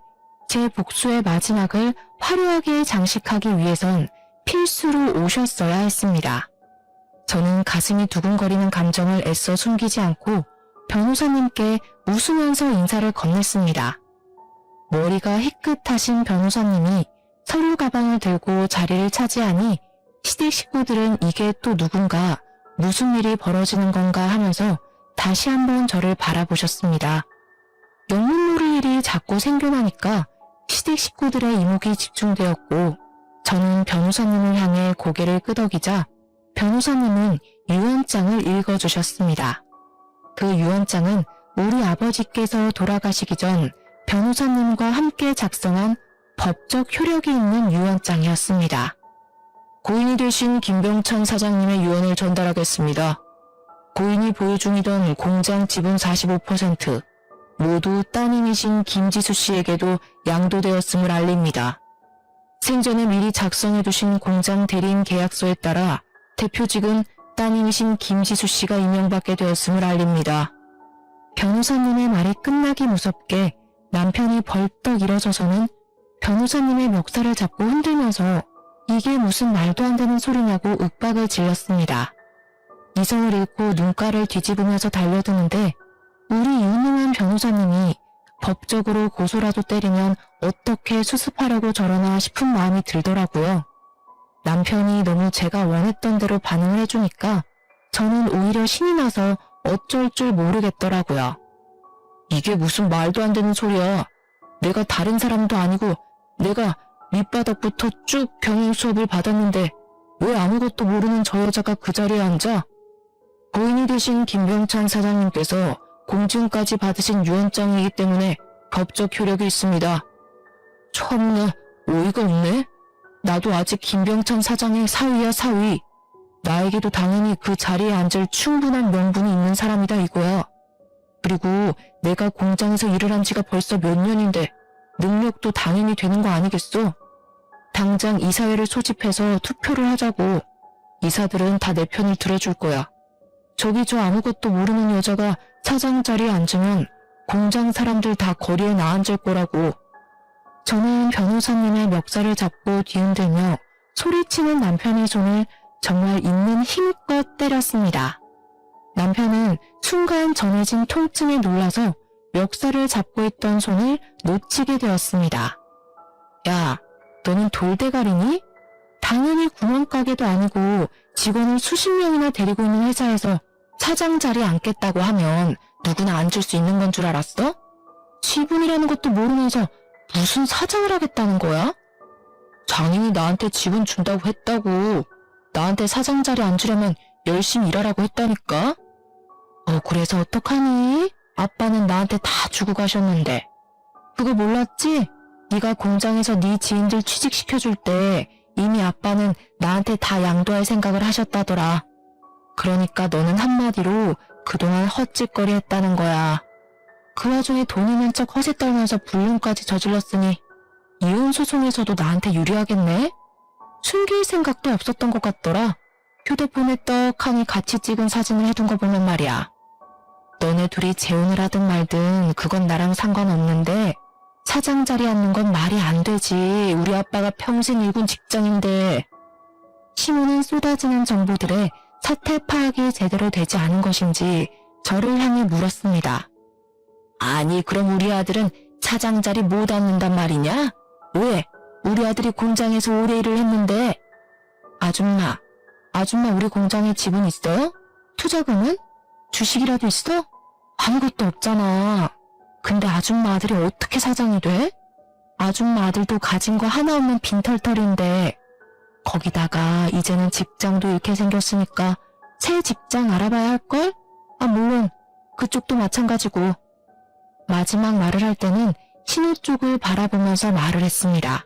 제 복수의 마지막을 화려하게 장식하기 위해선 필수로 오셨어야 했습니다. 저는 가슴이 두근거리는 감정을 애써 숨기지 않고 변호사님께 웃으면서 인사를 건넸습니다. 머리가 희끗하신 변호사님이 서류 가방을 들고 자리를 차지하니 시댁 식구들은 이게 또 누군가 무슨 일이 벌어지는 건가 하면서 다시 한번 저를 바라보셨습니다. 영문 모를 일이 자꾸 생겨나니까 시댁 식구들의 이목이 집중되었고 저는 변호사님을 향해 고개를 끄덕이자 변호사님은 유언장을 읽어주셨습니다. 그 유언장은 우리 아버지께서 돌아가시기 전 변호사님과 함께 작성한 법적 효력이 있는 유언장이었습니다. 고인이 되신 김병찬 사장님의 유언을 전달하겠습니다. 고인이 보유 중이던 공장 지분 45% 모두 따님이신 김지수 씨에게도 양도되었음을 알립니다. 생전에 미리 작성해두신 공장 대리인 계약서에 따라 대표직은 따님이신 김지수 씨가 임명받게 되었음을 알립니다. 변호사님의 말이 끝나기 무섭게 남편이 벌떡 일어서서는 변호사님의 멱살을 잡고 흔들면서 이게 무슨 말도 안 되는 소리냐고 윽박을 질렀습니다. 이성을 잃고 눈가를 뒤집으면서 달려드는데 우리 유능한 변호사님이 법적으로 고소라도 때리면 어떻게 수습하려고 저러나 싶은 마음이 들더라고요. 남편이 너무 제가 원했던 대로 반응을 해주니까 저는 오히려 신이 나서 어쩔 줄 모르겠더라고요. 이게 무슨 말도 안 되는 소리야. 내가 다른 사람도 아니고 내가 밑바닥부터 쭉 경영 수업을 받았는데 왜 아무것도 모르는 저 여자가 그 자리에 앉아? 고인이 되신 김병찬 사장님께서 공증까지 받으신 유언장이기 때문에 법적 효력이 있습니다. 참나 어이가 없네. 나도 아직 김병찬 사장의 사위야 사위. 나에게도 당연히 그 자리에 앉을 충분한 명분이 있는 사람이다 이거야. 그리고 내가 공장에서 일을 한 지가 벌써 몇 년인데 능력도 당연히 되는 거 아니겠어? 당장 이사회를 소집해서 투표를 하자고. 이사들은 다 내 편을 들어줄 거야. 저기 저 아무것도 모르는 여자가 사장 자리에 앉으면 공장 사람들 다 거리에 나앉을 거라고. 저는 변호사님의 멱살을 잡고 뒤흔들며 소리치는 남편의 손을 정말 있는 힘껏 때렸습니다. 남편은 순간 전해진 통증에 놀라서 멱살을 잡고 있던 손을 놓치게 되었습니다. 야, 너는 돌대가리니? 당연히 구멍가게도 아니고 직원을 수십 명이나 데리고 있는 회사에서 사장 자리에 앉겠다고 하면 누구나 앉을 수 있는 건 줄 알았어? 지분이라는 것도 모르면서 무슨 사장을 하겠다는 거야? 장인이 나한테 지분 준다고 했다고. 나한테 사장 자리에 앉으려면 열심히 일하라고 했다니까? 그래서 어떡하니? 아빠는 나한테 다 주고 가셨는데. 그거 몰랐지? 네가 공장에서 네 지인들 취직시켜줄 때 이미 아빠는 나한테 다 양도할 생각을 하셨다더라. 그러니까 너는 한마디로 그동안 헛짓거리 했다는 거야. 그 와중에 돈 있는 척 허세 떨면서 불륜까지 저질렀으니 이혼 소송에서도 나한테 유리하겠네? 숨길 생각도 없었던 것 같더라. 휴대폰에 떡하니 같이 찍은 사진을 해둔 거 보면 말이야. 너네 둘이 재혼을 하든 말든 그건 나랑 상관없는데 사장 자리에 앉는 건 말이 안 되지. 우리 아빠가 평생 일군 직장인데. 신우는 쏟아지는 정보들에 사태 파악이 제대로 되지 않은 것인지 저를 향해 물었습니다. 아니 그럼 우리 아들은 사장 자리 못 앉는단 말이냐? 왜? 우리 아들이 공장에서 오래 일을 했는데. 아줌마 우리 공장에 지분 있어요? 투자금은? 주식이라도 있어? 아무것도 없잖아. 근데 아줌마 아들이 어떻게 사장이 돼? 아줌마 아들도 가진 거 하나 없는 빈털털인데. 거기다가 이제는 직장도 잃게 생겼으니까 새 직장 알아봐야 할걸? 물론 그쪽도 마찬가지고. 마지막 말을 할 때는 신우 쪽을 바라보면서 말을 했습니다.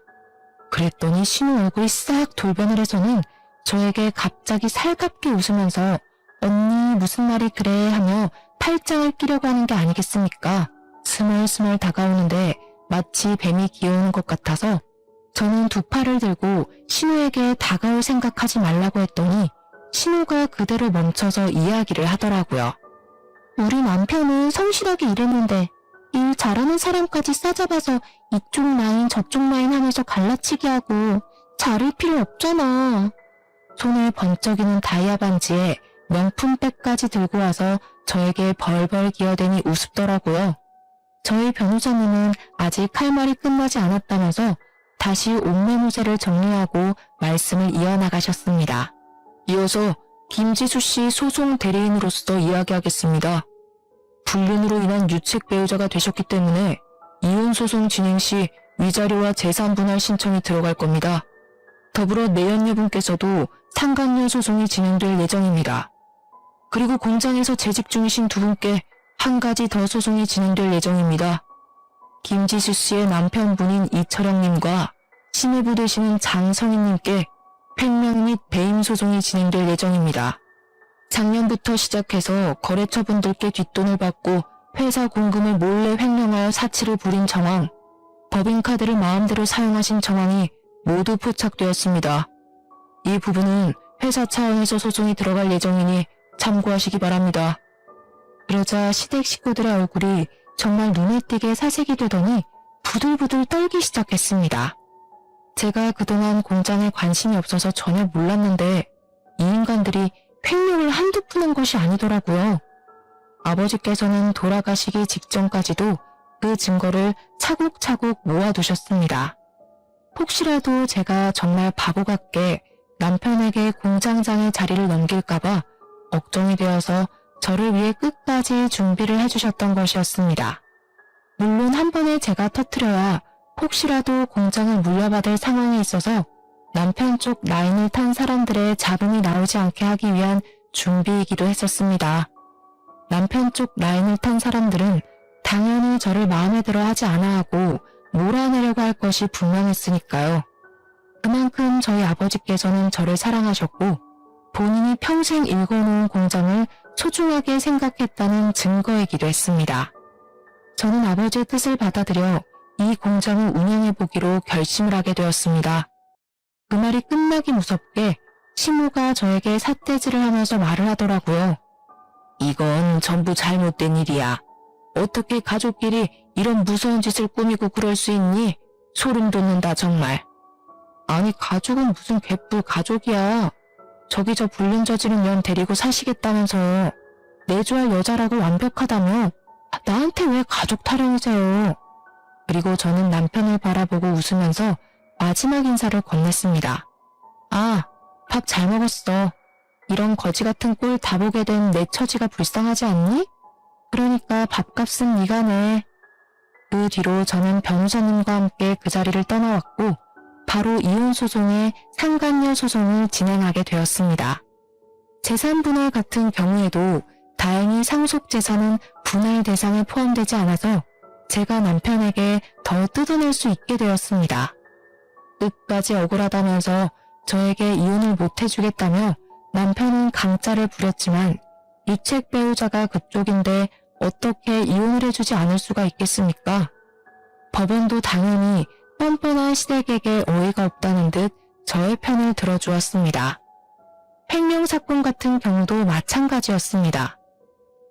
그랬더니 신우 얼굴이 싹 돌변을 해서는 저에게 갑자기 살갑게 웃으면서 언니 무슨 말이 그래 하며 팔짱을 끼려고 하는 게 아니겠습니까? 스멀스멀 다가오는데 마치 뱀이 기어오는 것 같아서 저는 두 팔을 들고 신우에게 다가올 생각하지 말라고 했더니 신우가 그대로 멈춰서 이야기를 하더라고요. 우리 남편은 성실하게 일했는데 일 잘하는 사람까지 싸잡아서 이쪽 라인 저쪽 라인 하면서 갈라치기 하고 자를 필요 없잖아. 손에 번쩍이는 다이아 반지에 명품백까지 들고 와서 저에게 벌벌 기어대니 우습더라고요. 저희 변호사님은 아직 할 말이 끝나지 않았다면서 다시 옥매무새를 정리하고 말씀을 이어나가셨습니다. 이어서 김지수 씨 소송 대리인으로서 이야기하겠습니다. 불륜으로 인한 유책 배우자가 되셨기 때문에 이혼 소송 진행 시 위자료와 재산 분할 신청이 들어갈 겁니다. 더불어 내연녀분께서도 상간녀 소송이 진행될 예정입니다. 그리고 공장에서 재직 중이신 두 분께 한 가지 더 소송이 진행될 예정입니다. 김지수 씨의 남편분인 이철영님과 신혜부 되시는 장성인님께 횡령 및 배임 소송이 진행될 예정입니다. 작년부터 시작해서 거래처분들께 뒷돈을 받고 회사 공금을 몰래 횡령하여 사치를 부린 정황, 법인카드를 마음대로 사용하신 정황이 모두 포착되었습니다. 이 부분은 회사 차원에서 소송이 들어갈 예정이니 참고하시기 바랍니다. 그러자 시댁 식구들의 얼굴이 정말 눈에 띄게 사색이 되더니 부들부들 떨기 시작했습니다. 제가 그동안 공장에 관심이 없어서 전혀 몰랐는데 이 인간들이 횡령을 한두 푼 한 것이 아니더라고요. 아버지께서는 돌아가시기 직전까지도 그 증거를 차곡차곡 모아두셨습니다. 혹시라도 제가 정말 바보 같게 남편에게 공장장의 자리를 넘길까봐 걱정이 되어서 저를 위해 끝까지 준비를 해주셨던 것이었습니다. 물론 한 번에 제가 터뜨려야 혹시라도 공장을 물려받을 상황이 있어서 남편 쪽 라인을 탄 사람들의 잡음이 나오지 않게 하기 위한 준비이기도 했었습니다. 남편 쪽 라인을 탄 사람들은 당연히 저를 마음에 들어 하지 않아 하고 몰아내려고 할 것이 분명했으니까요. 그만큼 저희 아버지께서는 저를 사랑하셨고 본인이 평생 일궈놓은 공장을 소중하게 생각했다는 증거이기도 했습니다. 저는 아버지의 뜻을 받아들여 이 공장을 운영해보기로 결심을 하게 되었습니다. 그 말이 끝나기 무섭게 시모가 저에게 삿대질을 하면서 말을 하더라고요. 이건 전부 잘못된 일이야. 어떻게 가족끼리 이런 무서운 짓을 꾸미고 그럴 수 있니? 소름 돋는다 정말. 아니 가족은 무슨 개뿔 가족이야. 저기 저 불륜 저지른 년 데리고 사시겠다면서. 내줘야 여자라고 완벽하다며 나한테 왜 가족 타령이세요? 그리고 저는 남편을 바라보고 웃으면서 마지막 인사를 건넸습니다. 아, 밥 잘 먹었어. 이런 거지 같은 꼴 다 보게 된 내 처지가 불쌍하지 않니? 그러니까 밥값은 네가 내. 그 뒤로 저는 변호사님과 함께 그 자리를 떠나왔고 바로 이혼 소송의 상간녀 소송을 진행하게 되었습니다. 재산 분할 같은 경우에도 다행히 상속 재산은 분할 대상에 포함되지 않아서 제가 남편에게 더 뜯어낼 수 있게 되었습니다. 끝까지 억울하다면서 저에게 이혼을 못 해주겠다며 남편은 강짜를 부렸지만 유책 배우자가 그쪽인데 어떻게 이혼을 해주지 않을 수가 있겠습니까? 법원도 당연히 뻔뻔한 시댁에게 어이가 없다는 듯 저의 편을 들어주었습니다. 횡령 사건 같은 경우도 마찬가지였습니다.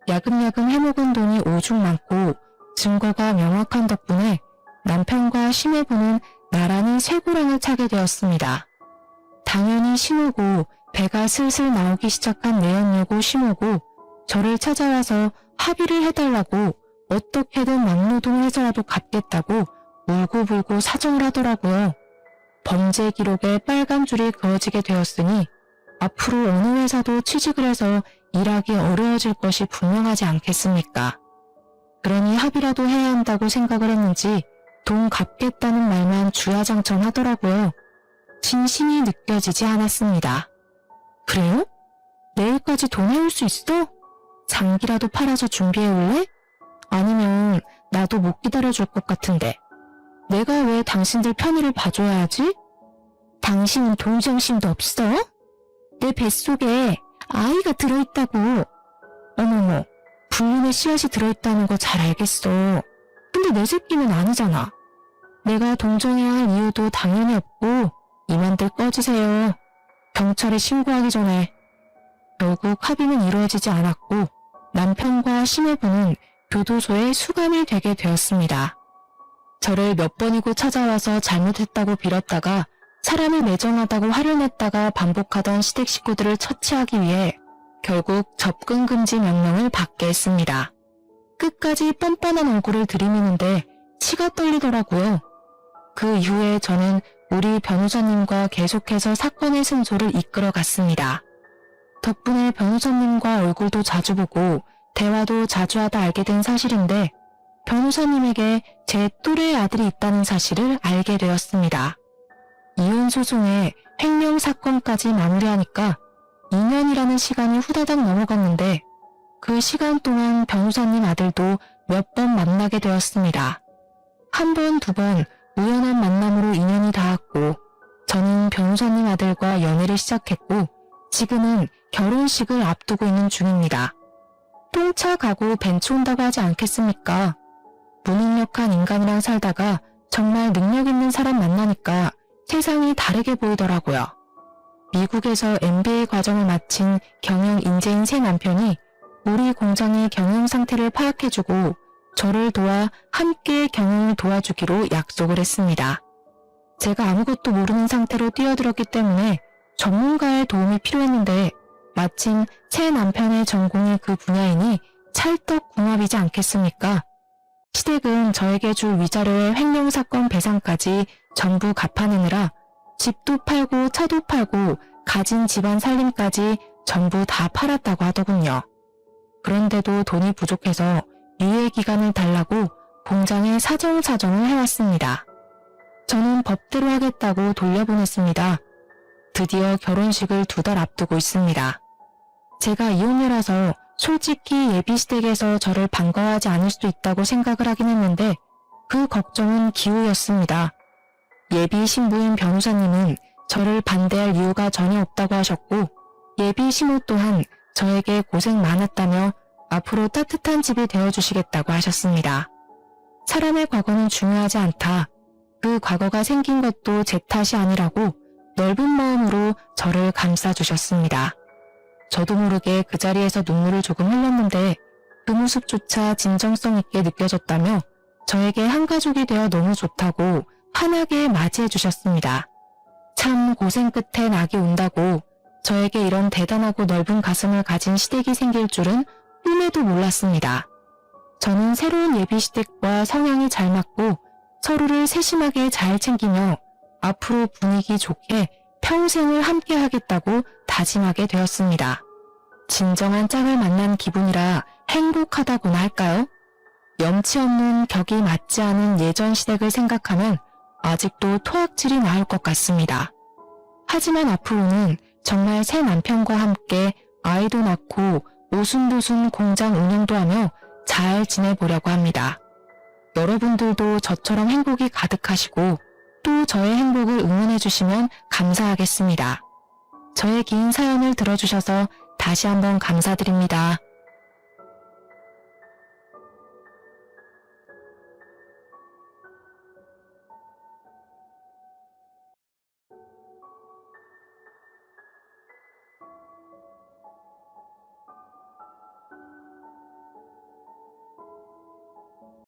야금야금 해먹은 돈이 오죽 많고 증거가 명확한 덕분에 남편과 심해부는 나란히 쇠고랑을 차게 되었습니다. 당연히 심우고 배가 슬슬 나오기 시작한 내연녀고 심우고 저를 찾아와서 합의를 해달라고 어떻게든 막노동을 해서라도 갚겠다고 울고불고 사정을 하더라고요. 범죄 기록에 빨간 줄이 그어지게 되었으니 앞으로 어느 회사도 취직을 해서 일하기 어려워질 것이 분명하지 않겠습니까? 그러니 합의라도 해야 한다고 생각을 했는지 돈 갚겠다는 말만 주야장천 하더라고요. 진심이 느껴지지 않았습니다. 그래요? 내일까지 돈 해올 수 있어? 장기라도 팔아서 준비해 올래? 아니면 나도 못 기다려줄 것 같은데. 내가 왜 당신들 편의를 봐줘야 하지? 당신은 동정심도 없어? 내 뱃속에 아이가 들어있다고. 어머머, 불륜의 씨앗이 들어있다는 거 잘 알겠어. 근데 내 새끼는 아니잖아. 내가 동정해야 할 이유도 당연히 없고 이만들 꺼지세요. 경찰에 신고하기 전에. 결국 합의는 이루어지지 않았고 남편과 심해부는 교도소에 수감이 되게 되었습니다. 저를 몇 번이고 찾아와서 잘못했다고 빌었다가 사람을 매정하다고 화를 냈다가 반복하던 시댁 식구들을 처치하기 위해 결국 접근 금지 명령을 받게 했습니다. 끝까지 뻔뻔한 얼굴을 들이미는데 치가 떨리더라고요. 그 이후에 저는 우리 변호사님과 계속해서 사건의 승소를 이끌어 갔습니다. 덕분에 변호사님과 얼굴도 자주 보고 대화도 자주 하다 알게 된 사실인데 변호사님에게 제 또래의 아들이 있다는 사실을 알게 되었습니다. 이혼 소송에 횡령 사건까지 마무리하니까 2년이라는 시간이 후다닥 넘어갔는데 그 시간 동안 변호사님 아들도 몇 번 만나게 되었습니다. 한 번, 두 번 우연한 만남으로 인연이 닿았고 저는 변호사님 아들과 연애를 시작했고 지금은 결혼식을 앞두고 있는 중입니다. 똥차 가고 벤츠 온다고 하지 않겠습니까? 무능력한 인간이랑 살다가 정말 능력 있는 사람 만나니까 세상이 다르게 보이더라고요. 미국에서 MBA 과정을 마친 경영 인재인 새 남편이 우리 공장의 경영 상태를 파악해주고 저를 도와 함께 경영을 도와주기로 약속을 했습니다. 제가 아무것도 모르는 상태로 뛰어들었기 때문에 전문가의 도움이 필요했는데 마침 새 남편의 전공이 그 분야이니 찰떡궁합이지 않겠습니까? 시댁은 저에게 줄 위자료의 횡령 사건 배상까지 전부 갚아내느라 집도 팔고 차도 팔고 가진 집안 살림까지 전부 다 팔았다고 하더군요. 그런데도 돈이 부족해서 유예 기간을 달라고 공장에 사정사정을 해왔습니다. 저는 법대로 하겠다고 돌려보냈습니다. 드디어 결혼식을 2달 앞두고 있습니다. 제가 이혼녀라서 솔직히 예비시댁에서 저를 반가워하지 않을 수도 있다고 생각을 하긴 했는데 그 걱정은 기우였습니다. 예비 신부인 변호사님은 저를 반대할 이유가 전혀 없다고 하셨고 예비 신부 또한 저에게 고생 많았다며 앞으로 따뜻한 집이 되어주시겠다고 하셨습니다. 사람의 과거는 중요하지 않다. 그 과거가 생긴 것도 제 탓이 아니라고 넓은 마음으로 저를 감싸주셨습니다. 저도 모르게 그 자리에서 눈물을 조금 흘렸는데 그 모습조차 진정성 있게 느껴졌다며 저에게 한 가족이 되어 너무 좋다고 환하게 맞이해 주셨습니다. 참 고생 끝에 낙이 온다고 저에게 이런 대단하고 넓은 가슴을 가진 시댁이 생길 줄은 꿈에도 몰랐습니다. 저는 새로운 예비시댁과 성향이 잘 맞고 서로를 세심하게 잘 챙기며 앞으로 분위기 좋게 평생을 함께 하겠다고 다짐하게 되었습니다. 진정한 짝을 만난 기분이라 행복하다고나 할까요? 염치 없는 격이 맞지 않은 예전 시댁을 생각하면 아직도 토악질이 나올 것 같습니다. 하지만 앞으로는 정말 새 남편과 함께 아이도 낳고 오순도순 공장 운영도 하며 잘 지내보려고 합니다. 여러분들도 저처럼 행복이 가득하시고 또 저의 행복을 응원해 주시면 감사하겠습니다. 저의 긴 사연을 들어주셔서 다시 한번 감사드립니다.